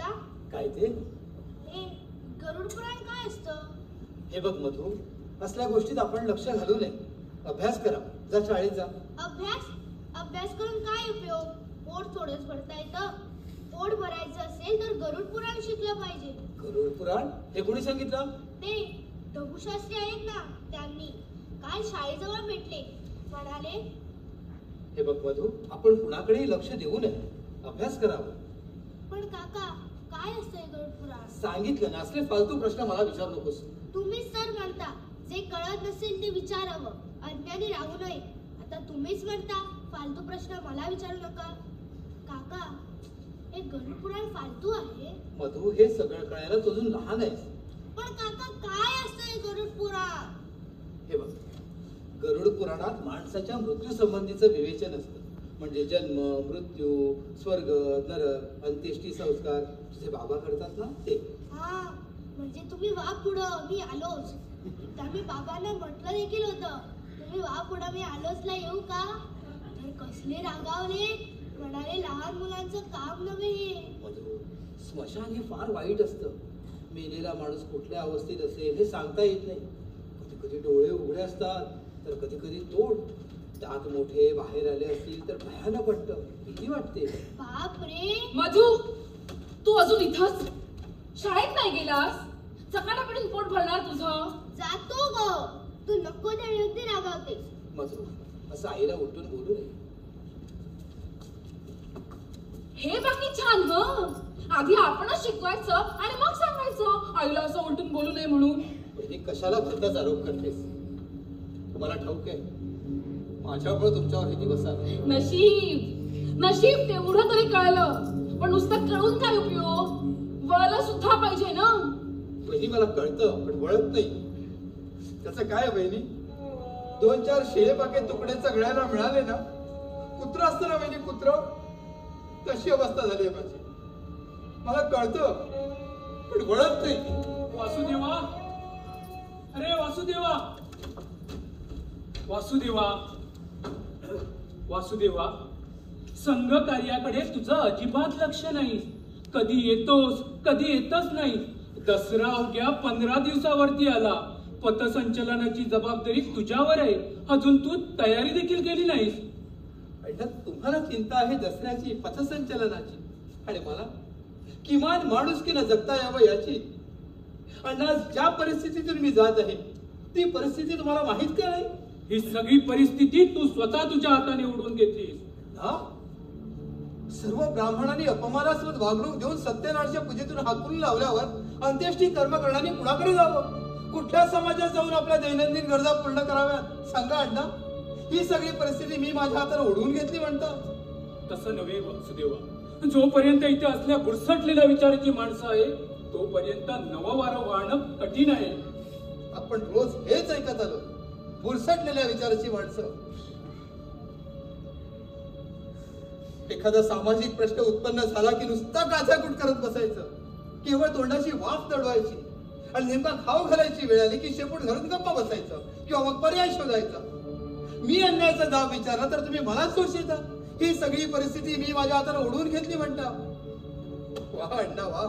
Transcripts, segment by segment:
दादा काय ते? हे गरुड पुराण काय असतं? हे बघ मधू, असल्या गोष्टीत आपण लक्ष घालू नये. अभ्यास करा, जा शाळेत जा. अभ्यास करून काय उपयोग? पोट थोडंच भरता येतं. पोट भरायचं असेल तर गरुड पुराण शिकलं पाहिजे. गरुड पुराण हे कोणी सांगितलं? ते ढबूशास्त्री आहेत ना, त्यांनी काल शाळेजवळ भेटले. म्हणाले, हे बघ मधू, आपण कुणाकडेही लक्ष देऊ नये, अभ्यास करावा. पण काका काय असतंय गरुड पुराण? सांगितलं ना, असले फालतू प्रश्न मला विचारू नकोस. तुम्हीच तर म्हणता जे कळत नसेल ते विचारावं, अज्ञानी राहू नये. आता तुम्हीच म्हणता फालतू प्रश्न मला विचारू नका. काका हे गरुड पुराण फालतू आहे? मधू, हे सगळं कळायला तू अजून लहान आहेस. पण काका काय असतंय गरुड पुराण? हे बघ, गरुड पुराणात माणसाच्या मृत्यू संबंधीचं विवेचन असतं. म्हणजे जन्म, मृत्यू, स्वर्ग, नरक, अंत्येष्टी संस्कार तुझे बाबा करतात ना ते. हा, म्हणजे तुम्ही वा पुढं मी आलोच. एकदा मी बाबांना म्हटलं देखील होतं, तुम्ही वा पुढं मी आलोचला येऊ का? तर कसले रागावले. म्हणाले लहान मुलांचं काम नव्हे हे. मधू, स्मशान हे फार वाईट असतं. मेलेला माणूस कुठल्या अवस्थेत असेल हे सांगता येत नाही. कधी कधी डोळे उघडे असतात, तर कधी कधी तोड. दात मोठे बाहेर आले असतील तर भयानक वाटतं, भीती वाटते. बाप रे. मधू, तू अजून इथंच? शाळेत नाही गेलास? चकाटापडून पोट भरणार तुझं. जातो ग, तू नको त्या व्यक्ती रागावतेस. मधू, असं आईला उठून बोलू नये. हे बाकी छान हं. आधी आपणच शिकवायचं आणि मग सांगायचं आईला असं उलटून बोलू नये म्हणून. बहिणी, कशाला भलताच आरोप करतेस? तुम्हाला ठाऊक आहे, माझ्यामुळे तुमच्यावर हे दिवस आले. नशीब तेवढं तरी कळलं. पण नुसतं कळून काय उपयोग? वळलं सुद्धा पाहिजे ना. बहिणी, मला कळतं पण वळत नाही. त्याचं काय बहिणी? 2-4 शेळेपाके तुकडे सगळ्यांना मिळाले ना, कुत्र असतं ना बहिणी, कुत्र, तशी अवस्था झाली आहे माझी. मला कळतं पण वळत नाही. वासुदेवा, अरे वासुदेवा, वासुदेवा, वासुदेवा, संघ कार्याकडे तुझं अजिबात लक्ष नाही. कधी येतोस कधी येतच नाही. दसरा अवघ्या 15 दिवसावरती आला. पथसंचलनाची जबाबदारी तुझ्यावर आहे. अजून तू तयारी देखील केली नाहीस. तुम्हाला चिंता आहे दसऱ्याची, पथसंचलनाची, आणि मला किमान माणुसकीनं जगता यावं याची. आणि आज ज्या परिस्थितीतून मी जात आहे ती परिस्थिती तुम्हाला माहित का नाही? ही सगळी परिस्थिती तू स्वतः तुझ्या हाताने उडवून घेतलीस. सर्व ब्राह्मणांनी अपमानास्पद वागणूक देऊन सत्यनारायणच्या पूजेतून हाकून लावल्यावर अंत्येष्टी कर्म करणारी कुणाकडे जावं? कुठल्या समाजात जाऊन आपल्या दैनंदिन गरजा पूर्ण कराव्यात? सांगा अण्णा. ही सगळी परिस्थिती मी माझ्या हाताने ओढवून घेतली म्हणतात? तसं नव्हे वासुदेवा. जोपर्यंत इथे असल्या बुरसटलेल्या विचाराची माणसं आहे तोपर्यंत नवं वारं वाहणं कठीण आहे. आपण रोज हेच ऐकत आलो, बुरसटलेल्या विचाराची माणसं. एखादा सामाजिक प्रश्न उत्पन्न झाला की नुसता गाजागुट करत बसायचं, केवळ तोंडाची वाफ दडवायची, आणि नेमका खाऊ घालायची वेळ आली की शेपूट घालून गप्पा बसायचं किंवा मग पर्याय शोधायचा. मी अन्यायाचा जाब विचारला तर तुम्ही मलाच दोष देता. ही सगळी परिस्थिती मी माझ्या हाताने ओढवून घेतली म्हणता. वा अण्णा वा.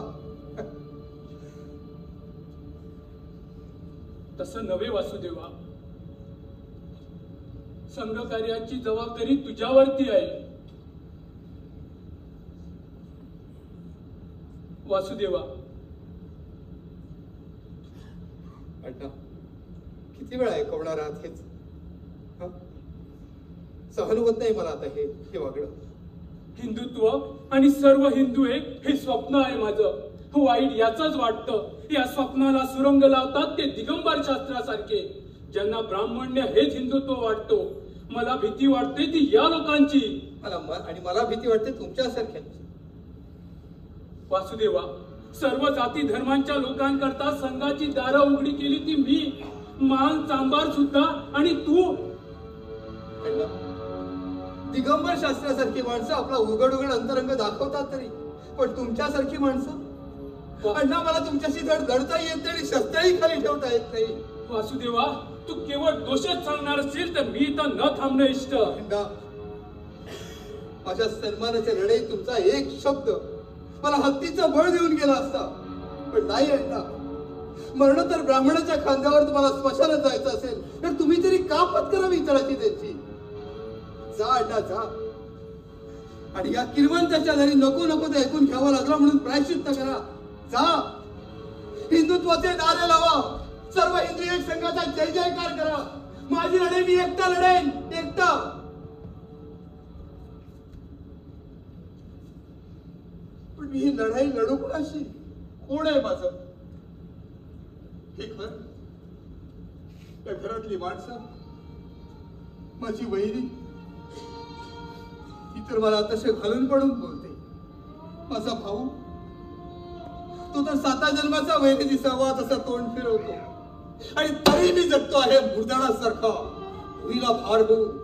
तसं नव्हे वासुदेवा. संघ कार्याची जबाबदारी तुझ्यावरती आहे. वासुदेवा, अण्णा, किती वेळा ऐकवणार आहात हेच? सहन होत नाही मला आता हे वागणं. हिंदुत्व आणि सर्व हिंदू एक हे स्वप्न आहे माझं. वाईट याचंच वाटतं. या स्वप्नाला सुरंग लावतात ते दिगंबर शास्त्रासारखे, ज्यांना ब्राह्मण्य हेच हिंदुत्व वाटतो. मला भीती वाटते ती या लोकांची. मला भीती वाटते तुमच्यासारख्यांची. वासुदेवा, सर्व जाती धर्मांच्या लोकांकरता संघाची दारं उघडी केली ती मी, मान चांबार सुद्धा, आणि तू. दिगंबर शास्त्रासारखी माणसं आपला उघड अंतरंग दाखवतात तरी, पण तुमच्यासारखी माणसं अण्णा, मला तुमच्याशी लढता येत नाही आणि शस्त्रही खाली ठेवता येत नाही. वासुदेवा, तू केवळ दोषच सांगणार असेल तर मी इथं न थांबणं इष्ट. माझ्या सन्मानाच्या लढाईत तुमचा एक शब्द, मला हत्तीचं बळ देऊन गेला असता, पण नाही अण्णा. मरण तर ब्राह्मणाच्या खांद्यावर तुम्हाला स्मशानात जायचं असेल तर तुम्ही तरी का पत्करावी विचारायची त्यांची. जा अण्णा जा. आणि या किरवंताच्या घरी नको नको ते ऐकून घ्यावं लागलं म्हणून प्रायश्चित्त करा. जा, हिंदुत्वाचे नारे लावा, सर्व हिंदू एक संघाचा जय जयकार करा. माझी लढाई मी एकटा लढेन, एकटा. पण मी ही लढाई लढू कोणाशी? कोण आहे माझं? हे घर, त्या घरातली माणसं, माझी वहिनी, ती तर मला तसे घालून पडून बोलते. माझा भाऊ, तो तर 7 जन्माचा वैरी दिसावा तसा तोंड फिरवतो, आणि तरी मी जगतो आहे मुरदाडासारखा, भुईला भार होऊन.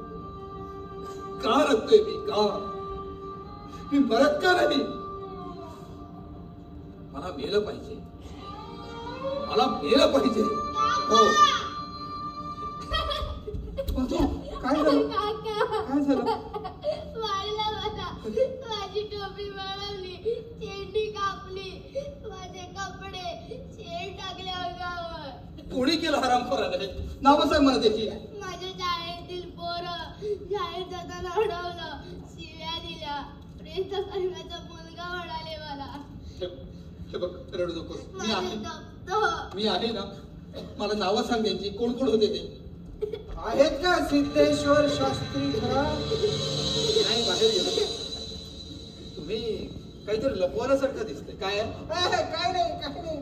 का रडतोय मी? का? मी मरत का नाही? मला मेलं पाहिजे, मला मेलं पाहिजे. हो. काय झालं? काय झालं? मारला मला, माझी टोपी वळवली, चेंडी कापली, माझे कपडे शेण टाकले अंगावर. कोणी केलं हरामखोराने? नावं सांग मला त्याची. माझ्या शाळेतील पोरं शाळेत जाताना अडवलं, शिव्या दिल्या. प्रेत करण्याचा मुलगा म्हणाले मला. हे बघ, रडू नकोस. मी आहे ना. मला नावं सांग त्यांची. कोण कोण होते ते? आहेत का सिद्धेश्वर शास्त्री घरात? नाही, बाहेर गेलो. तुम्ही काहीतरी लपवण्यासारखं दिसतंय. काय आहे? काय नाही, काय नाही.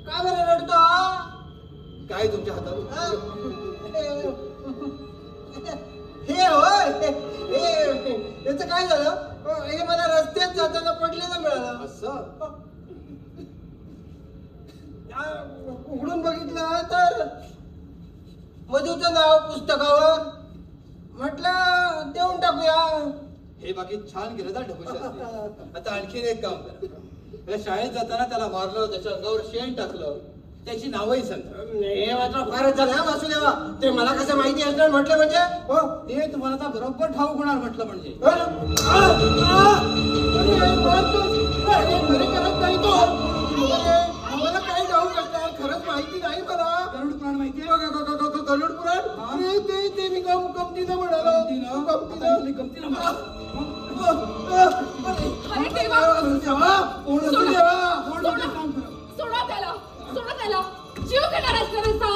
का बरं रडतो हा? काय तुमच्या हातात? हे होय, याचं काय झालं? हे मला रस्त्यात जाताना पडलेलं मिळालं. असं? उघडून बघितलं तर मधूचं नाव पुस्तकावर. म्हटलं देऊन टाकूया. हे बाकी छान केलं ना ढबूशास्त्री. आता आणखीन एक काम करा. त्या शाळेत जाताना त्याला मारलं, त्याच्या अंगावर शेण टाकलं, त्याची नावही सांगा. हे मात्र फारच झालं हा वासुदेवा. ते मला कसं माहिती असणार म्हटलं म्हणजे? हो, ते तुम्हाला आता बरोबर ठाऊक होणार म्हटलं म्हणजे. मला काही ठाऊक असणार, खरंच माहिती नाही मला. गरुड पुराण माहितीये? गरुड पुराण? ते मी गमतीनं म्हणालो. गमतीनं अरे देवा, सोडा त्याला, सोडा त्याला. जीव घेणार आहेस का रस्ता?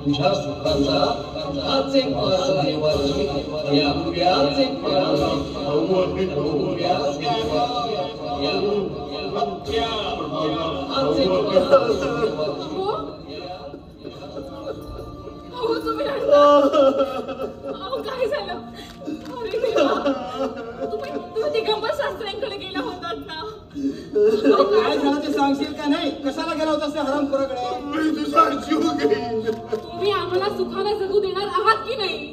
तुझ्या सुखाचा हाच एक मार्ग देवाची. याच एक हो, तुम्ही रडता. अहो, काय झालं? अरे देवा, तुम्ही दिगंबर शास्त्र्यांकडे गेला होतात ना? काय झालं ते सांगशील का नाही? कशाला गेला होतास त्या हरामखोराकडे? मी तुझा जीव घेईन. तुम्ही आम्हाला सुखाने जगू देणार आहात की नाही?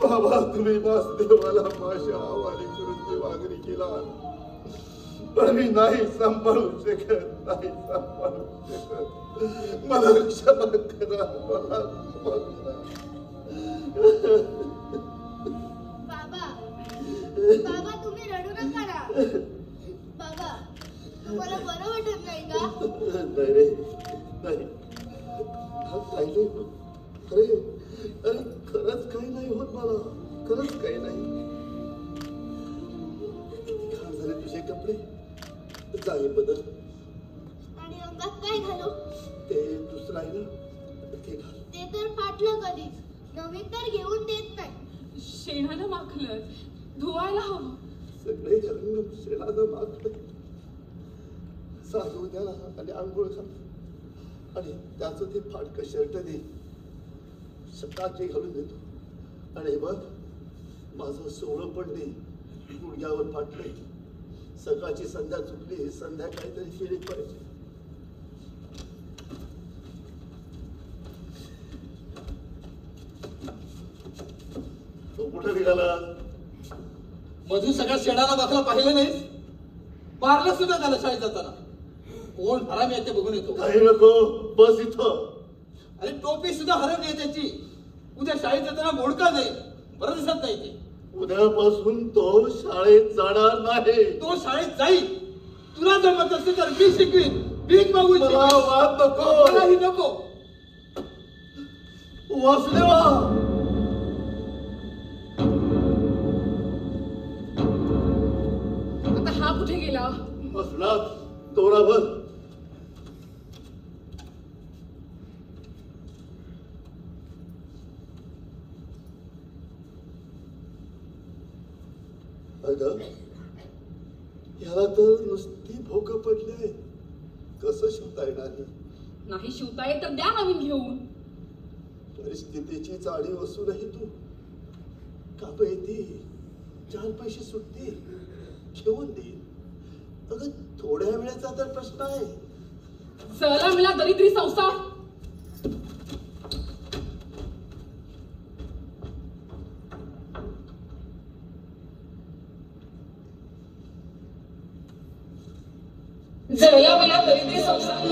बाबा, तुम्ही वासुदेवाला माझ्या हवाली करून ती वागणी केला, पण मी नाही सांभाळू शकत, नाही सांभाळू शकत. मला क्षमा करा, मला क्षमा करा. बाबा तुम्ही रडू नका ना. बाबा, तुम्हाला बरं वाटत नाही का? नाही रे, नाही. काही नाही होत. अरे खरंच काही नाही होत मला, खरंच काही नाही. घाण झाले तुझे कपडे, जागे बदल. आणि अंगात काय घालू? ते दुसरं आहे ना, ते घाल. ते तर फाटलं कधीच, नवीन तर घेऊन देत नाही. शेणानं माखलं, धुवायला हवं. सगळे रंग शेणानं माखले. साधू द्या आणि आंघोळ घाल, आणि त्याचं ते फाटकं शर्ट दे, सकाळचे घालून देतो. आणि बघ, माझं सोहळं पण दे, गुडघ्यावर फाटलंय. सकाळची संध्या चुकली, संध्याकाळी तरी केली पाहिजे. मधू सगळ्या शेणाला बसला पाहिलं नाहीस? मारलं सुद्धा त्याला शाळेत जाताना. कोण हरामी आहे ते बघून येतो. काही नको, बस इथं. अरे टोपी सुद्धा हरवली आहे त्याची. उद्या शाळेत जाताना मोडका जाईल. बरं दिसत नाही ते. उद्यापासून तो शाळेत जाणार नाही. तो शाळेत जाईल. तुला जमत असेल तर मी शिकवीन. भीक मागून मला शिकवीन. वाद नको. मलाही नको. वासुदेवा, आता हा कुठे गेला? बसला तोरावर. अगं, याला तर नुसती भोक पडली आहे. कसं शिवता येणार? नाही शिवता येत तर द्या नवीन घेऊन. परिस्थितीची चाळी असूनही तू काप येते, 4 पैसे सुटते, घेऊन दे. अगं थोड्या वेळाचा तर प्रश्न आहे. चला मला दरिद्री संसार. जळला मला दरिद्री संसार.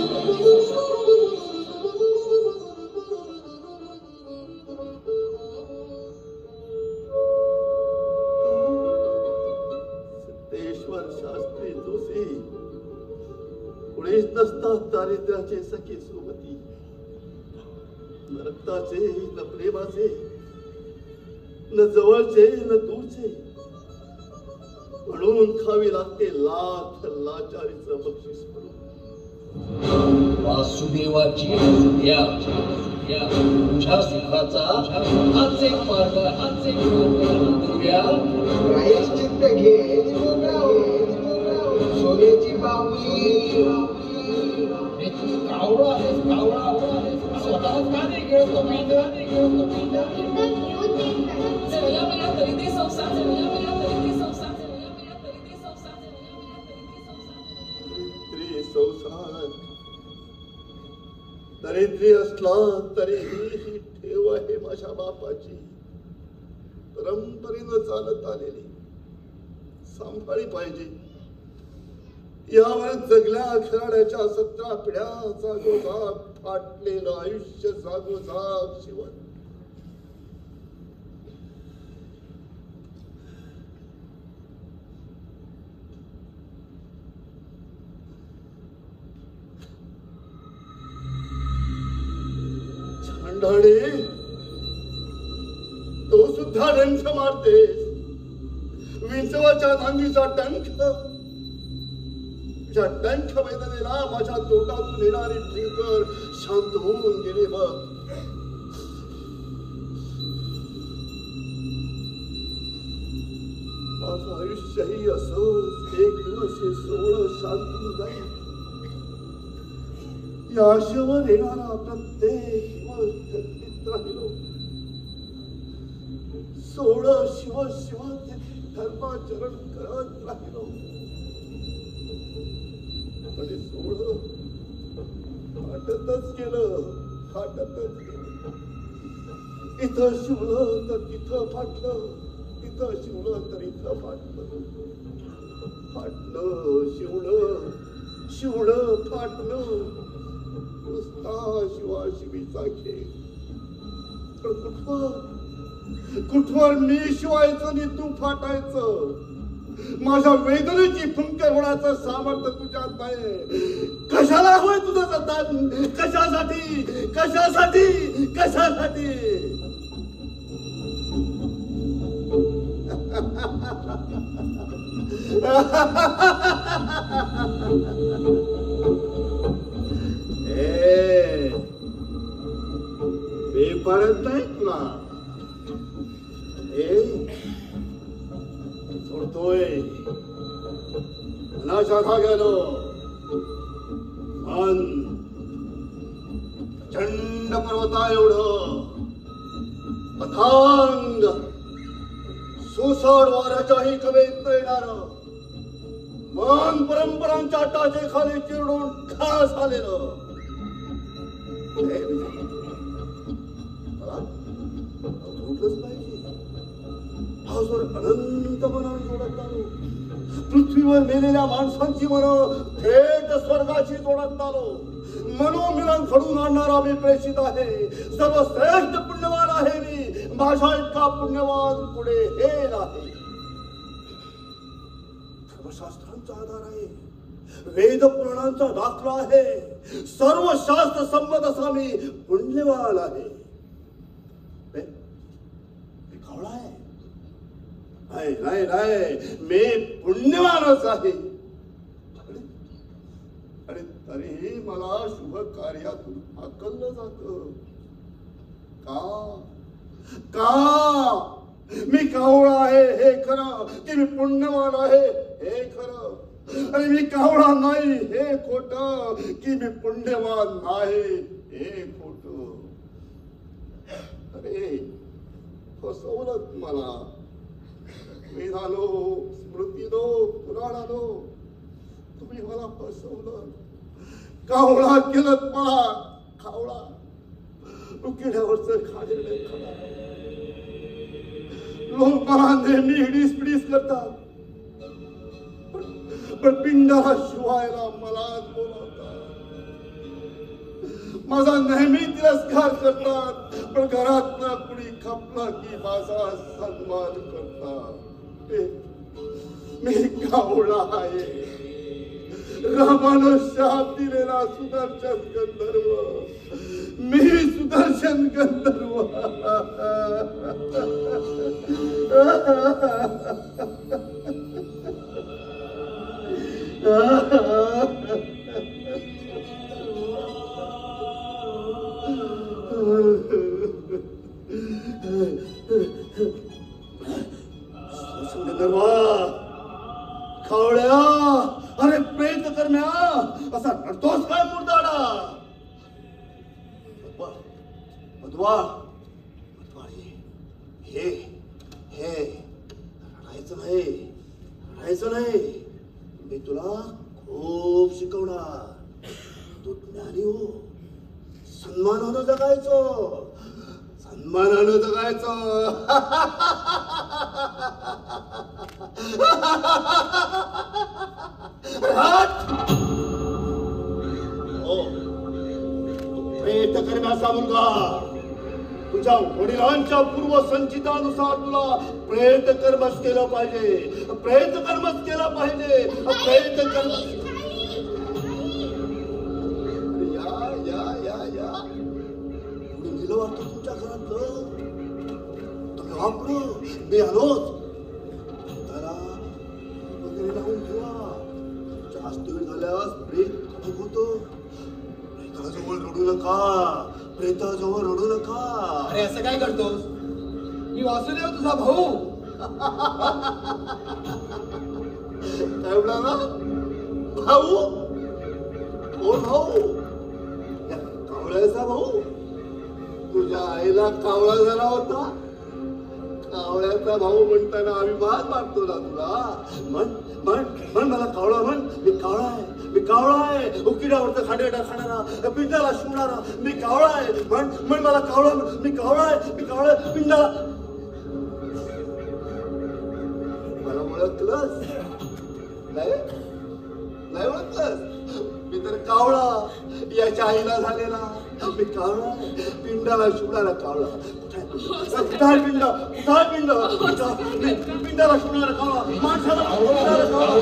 सिद्धेश्वर शास्त्री जोशी कुणीच नसतात दारिद्र्याचे सखी सोबती. न रक्ताचे, न प्रेमाचे, न जवळचे, न दूरचे. म्हणून खावी लागते लाख लाचारीचं बक्षीस म्हणून. वासुदेवाची वसुद्या तुझ्या सुखाचा हाच एक मार्ग आहे. प्रायश्चित्त घे सोन्याची बाहुली. हे तू कावळा आहेस, कावळा स्वतःच का नाही खेळतो मेंढ? तर घेऊन देत नाही. जळला मला दरिद्री संसार. जळला मला दरिद्री संसार. जळला मला दरिद्री संसार. जळला मला दरिद्री संसार. दरिद्री संसार दरिद्री असला तरीही ही ठेव आहे माझ्या बापाची. परंपरेनं चालत आलेली, सांभाळी पाहिजे. यावर जगल्या खराड्याच्या 17 पिढ्या जागोजाग फाटलेलं आयुष्य जागोजाग शिवण. छांडाळे, तो सुद्धा डंख मारतेस. विंचवाच्या नांगीचा डंख. त्या डंख वेदनेला माझ्या तोंडातून येणारी ठिंकर शांत होऊन गेले बघ. माझं आयुष्यही असंच एक दिवस हे सोहळं शांतून जाईल. या आशेवर येणारा प्रत्येक दिवस थकीत राहिलो. सोहळं शिव शिव धर्माचरण करत राहिलो. आणि सोहळं फाटतच गेलं, फाटतच गेलं. इथं शिवलं तर तिथं फाटलं, तिथं शिवलं तर इथं फाटलं. फाटलं, शिवलं, शिवलं, फाटलं. नुसता शिवाशिवीचा खेळ. पण कुठवर मी शिवायचं आणि तू फाटायचं. माझ्या वेदनेची फुंकर होण्याचं सामर्थ्य तुझ्यात नाही. कशाला हवंय तुझं सतान? कशासाठी, कशासाठी, कशासाठी? बेपारत नाही तुला. सोडतोय मनाशाखा गेलो. मन चंड पर्वता एवढं अथांग सुसड वाऱ्याच्याही कवेत येणार. मन परंपरांच्या टाचे खाली चिरडून खास आलेलं. मला उठलंच पाहिजे. सहस्र अनंत मनाने जोडत आलो. पृथ्वीवर मेलेल्या माणसांची मन थेट स्वर्गाशी जोडत आलो. मनोमिलन घडून आणणारा मी प्रेषित आहे. सर्वश्रेष्ठ पुण्यवान आहे मी. माझ्या इतका पुण्यवान पुढे हे नाही. धर्मशास्त्रांचा आधार आहे. वेद पुराणांचा दाखला आहे. सर्व शास्त्र संमत असा मी पुण्यवान आहे. मी कावळा आहे? नाही नाही नाही, मी पुण्यवानच आहे. आणि तरीही मला शुभ कार्यातून हाकललं जात का? का? मी कावळा आहे हे खरं, की मी पुण्यवान आहे हे खरं. आणि मी कावळा नाही हे खोट, की मी पुण्यवान नाही हे खोट. अरे फसवलं मला. वेदानो, स्मृतीनो, पुराणानो, तुम्ही मला फसवलं. कावळा केलं मला. कावळा उकिड्यावरच खाणे खाणार. लोक मला नेहमी हिडीस पिडीस करतात, पण पिंडाला शिवायला मलाच बोलवतात. माझा नेहमी तिरस्कार करतात, पण घरातला कुणी खपला की माझा सन्मान करतात. मी कावळा आहे. रामानं शाप दिलेला सुदर्शन गंधर्व. मी सुदर्शन गंधर्व. कावळ्या, अरे प्रेत करम्या, असा रडतोस काय मुर्दाडा? हे हे रडायचं नाही, रडायचं नाही. मी तुला खूप शिकवणार. तू ज्ञानी हो. सन्मानानं जगायचं, सन्मानानं जगायचं. प्रेत करण्याचा मुलगा, तुझ्या वडिलांच्या पूर्वसंचितानुसार तुला प्रेत कर्मच केलं पाहिजे. प्रेत कर्मच केलं पाहिजे. प्रेत कर्म. या या या या कुणी दिलं वाटतं तुमच्या घरातलं? तुम्ही वापरू. मी आलोच. त्याला वगैरे लावून ठेवा. जास्त वेळ झाल्यास प्रेत खटक होतो. प्रेताजवळ रडू नका. प्रेताजवळ रडू नका. अरे असं काय करतोस? मी वासुदेव तुझा भाऊ. काय म्हणाला? भाऊ? कोण भाऊ? कावळ्याचा भाऊ? तुझ्या आईला कावळा झाला होता. कावळ्याचा भाऊ म्हणताना अभिमान वाटतो ना तुला? म्हण म्हण म्हण मला कावळा म्हण. मी कावळा आहे. मी कावळा आहे. उकिड्यावरचा खाडेटा खाणारा, पिंडाला शिवणारा मी कावळा आहे. म्हण म्हण मला कावळा म्हण. मी कावळा आहे. मी कावळा पिंडाला. मला ओळखलंस? नाही नाही ओळखलंस? मी तर कावळा, याच्या आईला झालेला. मी कावळा आहे. पिंडाला शिवणारा कावळा. कुठे पिंड? कुठे पिंड? पिंडाला शिवणारा कावळा. माणसाला शिवणारा कावळा.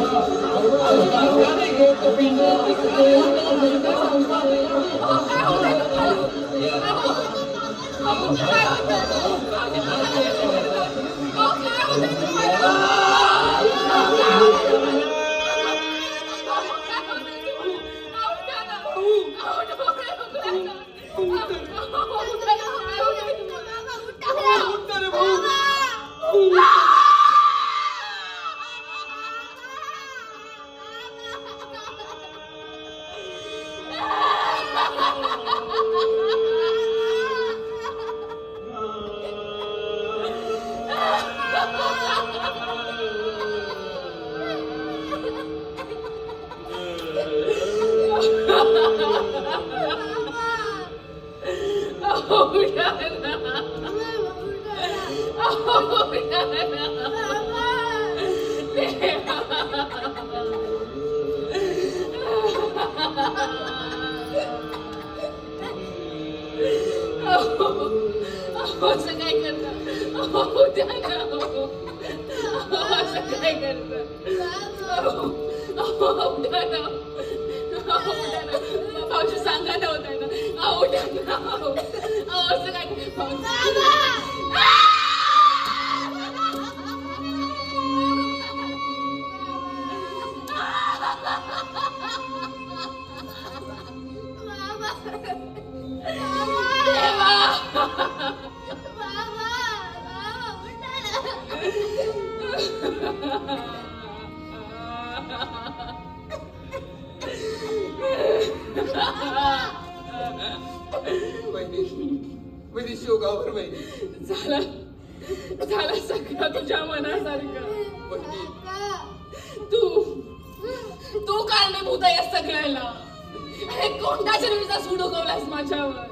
असं काय करता उद्या ना असं काय करता उद्या ना भाऊजी सांगा ना होता ना उद्या ना असं काय वहिनी शिवगावर वहिनी झाला सगळं तुझ्या मनासारखं. तू कारणीभूत आहे या सगळ्याला. हे कोणत्या जन्मीचा सूड उगवलास माझ्यावर.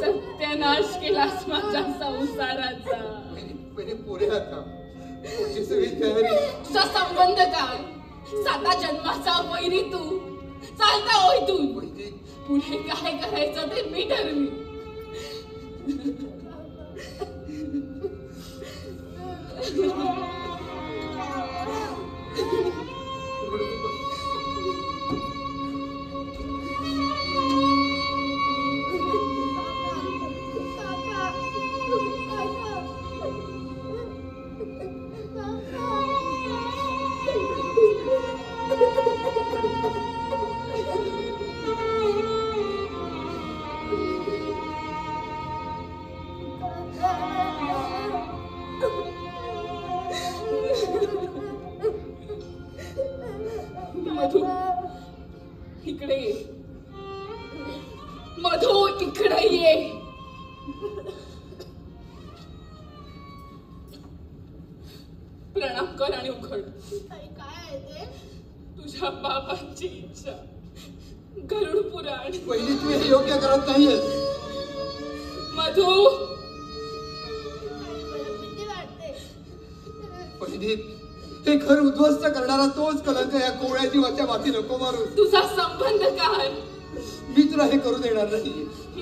सत्यानाश केलास माझ्या संसाराचा. पुढे आता पुढची सगळी तयारी. तुझा संबंध काय. 7 जन्माचा वैरी तू. चालता ओयतून पुढे काय करायचं ते मी ठरवी. मधु इकडे ये. मधु इकडे ये. प्रणाम कर आणि उघड. काय आहे ते. तुझ्या बाबांची इच्छा. गरुड पुराण. पहिली तू हे योग्य करत नाहीयेस. मधु भीती वाटते. पहिली हे घर उद्ध्वस्त करणारा तोच कलंक या कोवळ्या जीवाच्या माथी नको मारू. तुझा संबंध काय. मी तुला हे करू देणार नाही.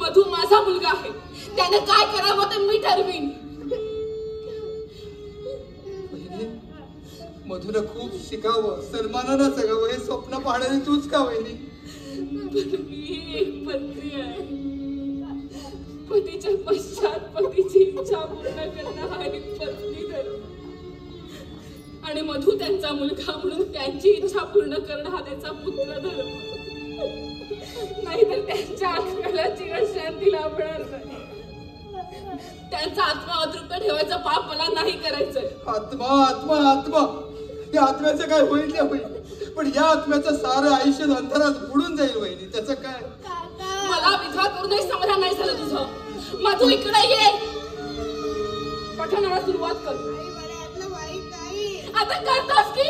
मधु माझा मुलगा आहे. त्याने काय करावं ते मी ठरवीन. मधुनं खूप शिकावं, सन्मानानं जगावं हे स्वप्न पाहणारी तूच का वहिनी. मी एक पत्नी आहे. पतीच्या पश्चात पतीची इच्छा पूर्ण करणं हा एक पत्नी धर्म. आणि मधु त्यांचा मुलगा म्हणून त्यांची इच्छा पूर्ण करणं हा त्याचा पुत्र धर्म. नाहीतर त्यांच्या आत्म्याला चिरशांती लाभणार नाही. त्यांचा आत्मा अतृप्त ठेवायचं पाप मला नाही करायचंय. आत्मा आत्मा आत्मा या आत्म्याचं काय होईल ते होईल, पण या आत्म्याचं सारं आयुष्य अंधारात बुडून जाईल वहिनी. त्याचं काय. मला विधवा करूनही समाधान नाही झालं तुझं. मधु इकडे ये. पठणाला सुरुवात कर. आई मला यातलं वाईट नाही. आता करतोस की